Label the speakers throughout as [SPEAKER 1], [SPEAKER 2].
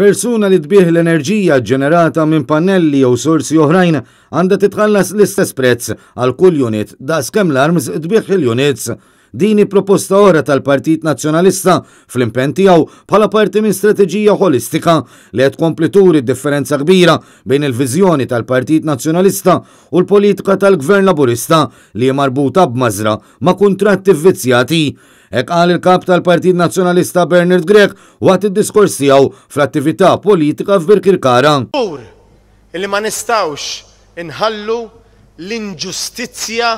[SPEAKER 1] Persuna li tbieħ l-enerġija ġenerata minn pannelli jew sorsi oħrajn għandha titħallas l-istess prezz għal kull unit daqskemm l-arms tbieħ il-units. Dini proposta oħra tal-Partit Nazzjonalista fl-impenn tiegħu bħala parti minn strateġija holistika li qed tkompli turi differenza kbira bejn il-viżjoni tal-Partit Nazzjonalista u l-politika tal-Gvern Laburista li hija marbuta b'mażra ma' kuntratti vvizzjati. Hekk qal il-kap tal-Partit Nazzjonalista Bernard Grech waqt id-diskors tiegħu fl-attività politika f'Birkirkara.
[SPEAKER 2] Illi ma nistgħux inħallu l-inġustizzja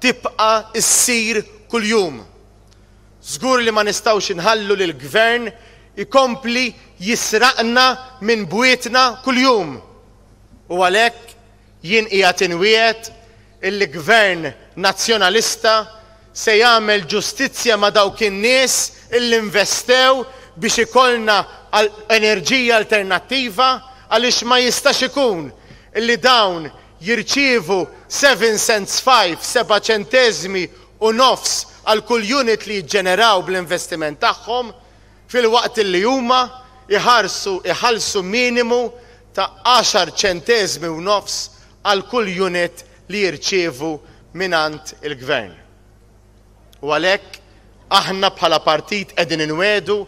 [SPEAKER 2] tibqa' issir kuljum. Żgur li ma nistgħux inħallu li l-gvern ikompli jisraqna minn bwietna kuljum. U għalhekk jien qiegħed inwiegħed il-gvern nazzjonalista se jagħmel ġustizzja ma' dawk in-nies illi investew biex ikollna enerġija alternattiva għaliex ma jistax ikun illi dawn jirċievu 7 ċenteżmi u nofs għal kull unit li jiġġeneraw bl-investiment tagħhom fil-waqt li huma iħallsu minimu ta' 10 ċenteżmi u nofs għal kull unit li jirċievu mingħand il-gvern. U għalhekk aħna bħala partit qegħdin inwedu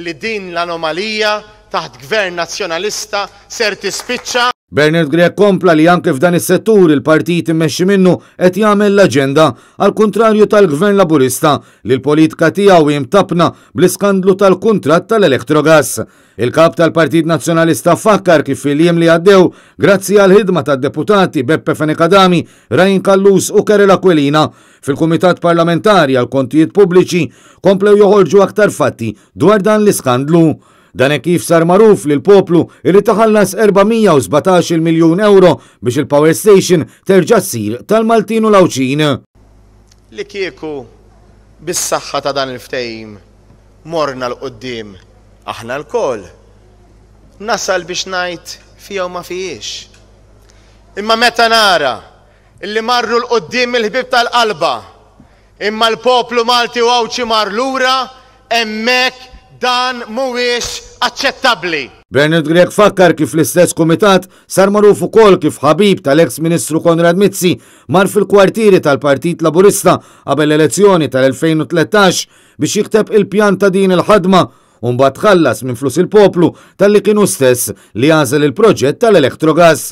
[SPEAKER 2] li din l-anomalija taħt gvern nazzjonalista ser tispiċċa.
[SPEAKER 1] Bernard Grech kompla li anke f'dan is-settur il-partit immexxi minnu qed jagħmel l-aġenda għal kontrarju tal-Gvern Laburista li l-politika tiegħu jimtabna bl-iskandlu tal-kuntratt tal-Electrogas. Il-kap tal-Partit Nazzjonalista fakkar kif fil-jiem li għaddew grazzi għal ħidma tad-deputati Beppe Fenikadami, Rajn Kallus u Kerel Aquilina fil-Kumitat Parlamentari għal Kontijiet Pubbliċi komplew joħorġu aktar fatti dwar dan l-iskandlu. Dan kif sar magħruf li l-poplu irrid taħallas 417 miljun euro biex il-Power Station terġa' ssir tal-Maltin u Lawċin.
[SPEAKER 2] Li kieku bis-saħħa ta' dan il-ftehim morna l-qoddim aħna l-koll. Nasal biex ngħid fiha u ma fihiex. Imma meta nara illi marru l-qoddim il-ħbib tal-qalba imma l-poplu Malti u Awċi mar lura hemmhekk dan mhuwiex aċċettabbli.
[SPEAKER 1] Bernard Grech fakkar kif l-istess kumitat sar magħruf ukoll kif ħabib tal-eks Ministru Konrad Mizzi mar fil-kwartieri tal-Partit Laburista qabel l-elezzjoni tal-2013 biex jikteb il-pjan ta' din il-ħadma u mbagħad ħallas minn flus il-poplu tal-li kienu stess li għażel il-proġett tal-Electrogas.